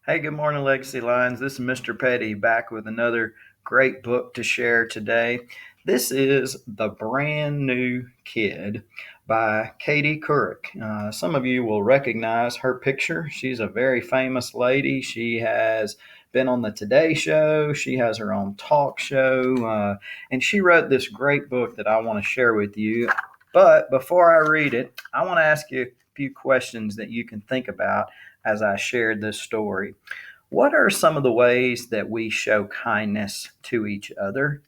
Hey, good morning, Legacy Lines. This is Mr. Petty back with another great book to share today. This is The Brand New Kid by Katie Couric. Some of you will recognize her picture. She's a very famous lady. She has been on the Today Show, she has her own talk show, and she wrote this great book that I want to share with you. But before I read it, I want to ask you a few questions that you can think about as I shared this story. What are some of the ways that we show kindness to each other?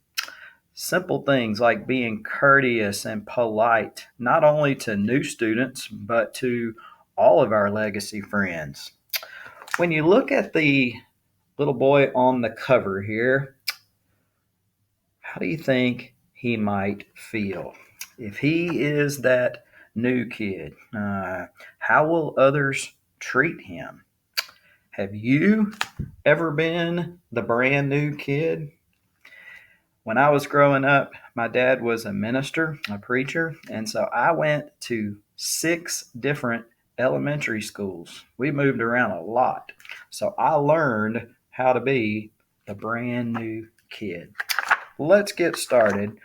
Simple things like being courteous and polite, not only to new students, but to all of our legacy friends. When you look at the little boy on the cover here, how do you think he might feel? If he is that new kid, how will others treat him? Have you ever been the brand new kid? When I was growing up, my dad was a minister, a preacher, and so I went to 6 different elementary schools. We moved around a lot. So I learned how to be the brand new kid. Let's get started.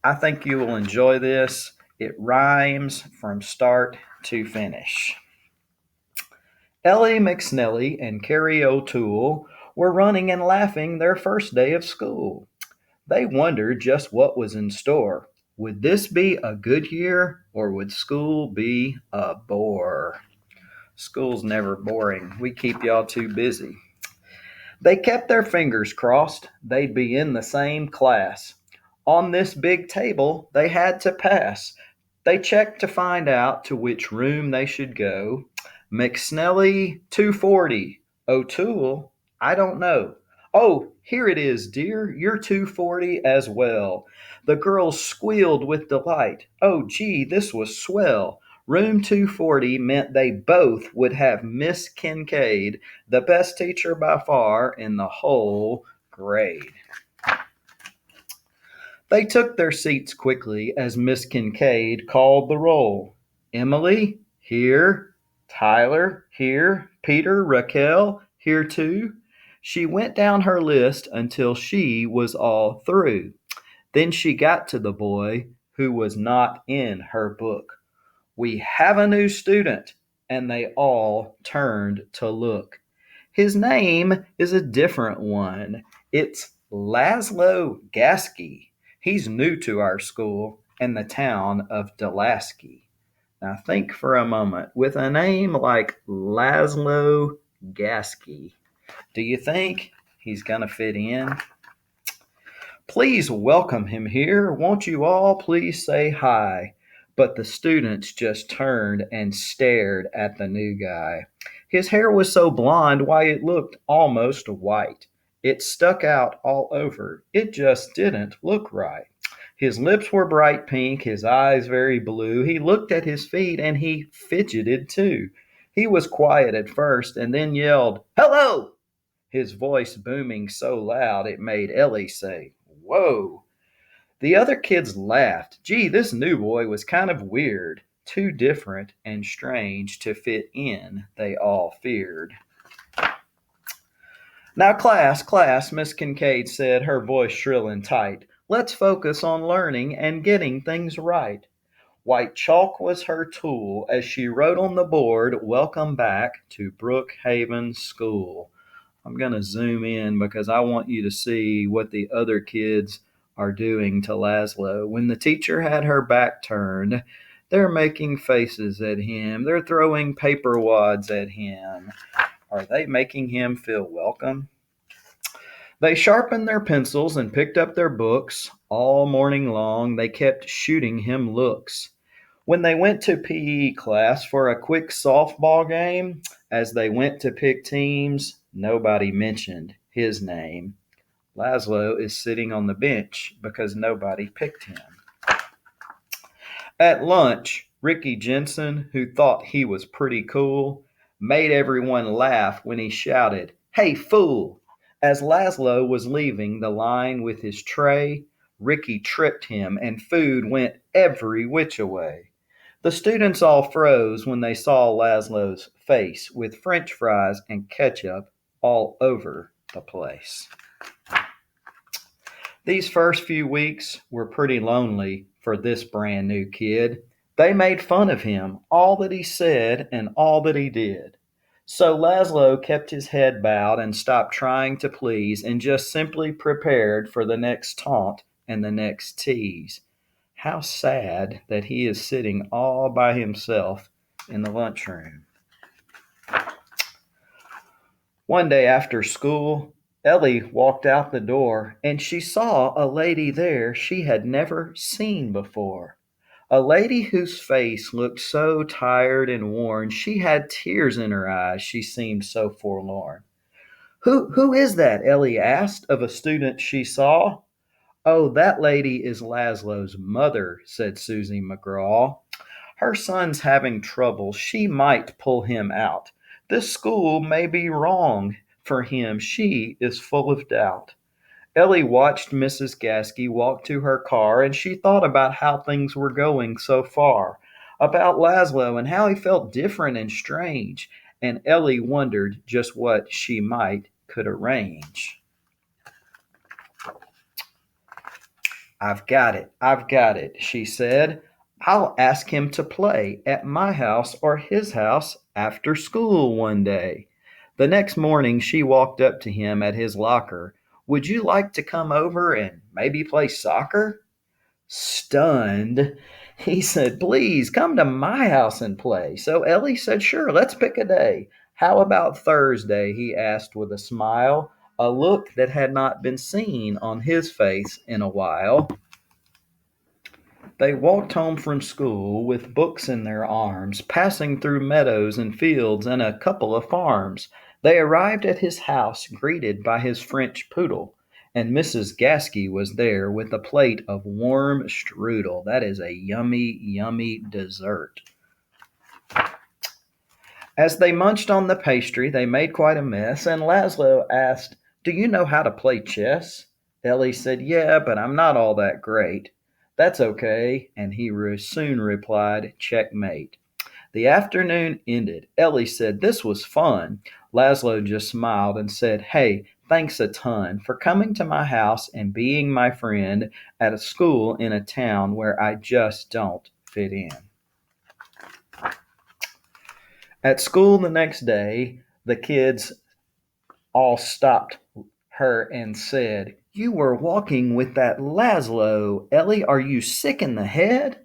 I think you will enjoy this. It rhymes from start to finish. Ellie McSnelly and Carrie O'Toole were running and laughing their first day of school. They wondered just what was in store. Would this be a good year or would school be a bore? School's never boring. We keep y'all too busy. They kept their fingers crossed they'd be in the same class. On this big table they had to pass. They checked to find out to which room they should go. McSnelly, 240. O'Toole, I don't know. Oh, here it is, dear. You're 240 as well. The girls squealed with delight. Oh, gee, this was swell. Room 240 meant they both would have Miss Kincaid, the best teacher by far in the whole grade. They took their seats quickly as Miss Kincaid called the roll. Emily, here. Tyler, here. Peter, Raquel, here too. She went down her list until she was all through. Then she got to the boy who was not in her book. We have a new student, and they all turned to look. His name is a different one. It's Laszlo Gasky. He's new to our school and the town of Delaski. Now think for a moment. With a name like Laszlo Gasky, do you think he's going to fit in? Please welcome him here. Won't you all please say hi? But the students just turned and stared at the new guy. His hair was so blonde, why, it looked almost white. It stuck out all over. It just didn't look right. His lips were bright pink, his eyes very blue. He looked at his feet and he fidgeted too. He was quiet at first and then yelled, "Hello!" His voice booming so loud it made Ellie say, "Whoa." The other kids laughed. Gee, this new boy was kind of weird. Too different and strange to fit in, they all feared. Now, class, Miss Kincaid said, her voice shrill and tight. Let's focus on learning and getting things right. White chalk was her tool as she wrote on the board, "Welcome back to Brookhaven School." I'm going to zoom in because I want you to see what the other kids are doing to Laszlo. When the teacher had her back turned, they're making faces at him. They're throwing paper wads at him. Are they making him feel welcome? They sharpened their pencils and picked up their books. All morning long, they kept shooting him looks. When they went to PE class for a quick softball game, as they went to pick teams, nobody mentioned his name. Laszlo is sitting on the bench because nobody picked him. At lunch, Ricky Jensen, who thought he was pretty cool, made everyone laugh when he shouted, "Hey, fool!" As Laszlo was leaving the line with his tray, Ricky tripped him and food went every which way. The students all froze when they saw Laszlo's face with french fries and ketchup all over the place. These first few weeks were pretty lonely for this brand new kid. They made fun of him, all that he said and all that he did. So Laszlo kept his head bowed and stopped trying to please and just simply prepared for the next taunt and the next tease. How sad that he is sitting all by himself in the lunchroom. One day after school, Ellie walked out the door and she saw a lady there she had never seen before. A lady whose face looked so tired and worn, she had tears in her eyes. She seemed so forlorn. Who is that? Ellie asked of a student she saw. Oh, that lady is Laszlo's mother, said Susie McGraw. Her son's having trouble. She might pull him out. This school may be wrong for him. She is full of doubt. Ellie watched Mrs. Gasky walk to her car, and she thought about how things were going so far, about Laszlo and how he felt different and strange, and Ellie wondered just what she might could arrange. I've got it, she said. I'll ask him to play at my house or his house after school one day. The next morning she walked up to him at his locker. Would you like to come over and maybe play soccer? Stunned, he said, please come to my house and play. So Ellie said, sure, let's pick a day. How about Thursday? He asked with a smile, a look that had not been seen on his face in a while. They walked home from school with books in their arms, passing through meadows and fields and a couple of farms. They arrived at his house, greeted by his French poodle, and Mrs. Gasky was there with a plate of warm strudel. That is a yummy, yummy dessert. As they munched on the pastry, they made quite a mess, and Laszlo asked, do you know how to play chess? Ellie said, yeah, but I'm not all that great. That's okay, and he soon replied, checkmate. The afternoon ended. Ellie said, this was fun. Laszlo just smiled and said, hey, thanks a ton for coming to my house and being my friend at a school in a town where I just don't fit in. At school the next day, the kids all stopped her and said, you were walking with that Laszlo. Ellie, are you sick in the head?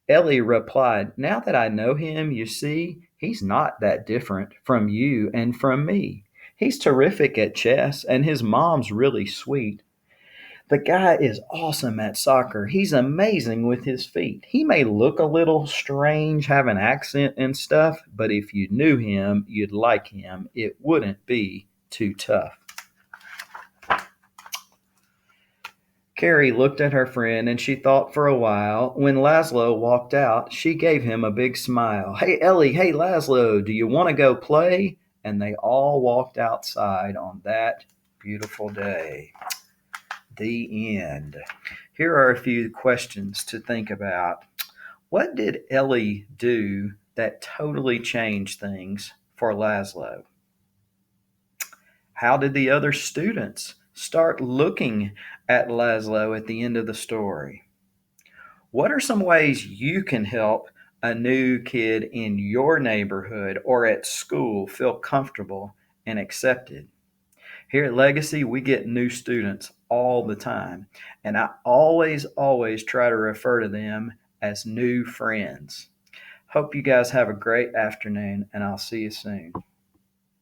Ellie replied, now that I know him, you see, he's not that different from you and from me. He's terrific at chess, and his mom's really sweet. The guy is awesome at soccer. He's amazing with his feet. He may look a little strange, have an accent and stuff, but if you knew him, you'd like him. It wouldn't be too tough. Carrie looked at her friend and she thought for a while. When Laszlo walked out, she gave him a big smile. Hey, Ellie, hey, Laszlo, do you want to go play? And they all walked outside on that beautiful day. The end. Here are a few questions to think about. What did Ellie do that totally changed things for Laszlo? How did the other students start looking at Laszlo at the end of the story? What are some ways you can help a new kid in your neighborhood or at school feel comfortable and accepted? Here at Legacy, we get new students all the time, and I always try to refer to them as new friends. Hope you guys have a great afternoon, and I'll see you soon.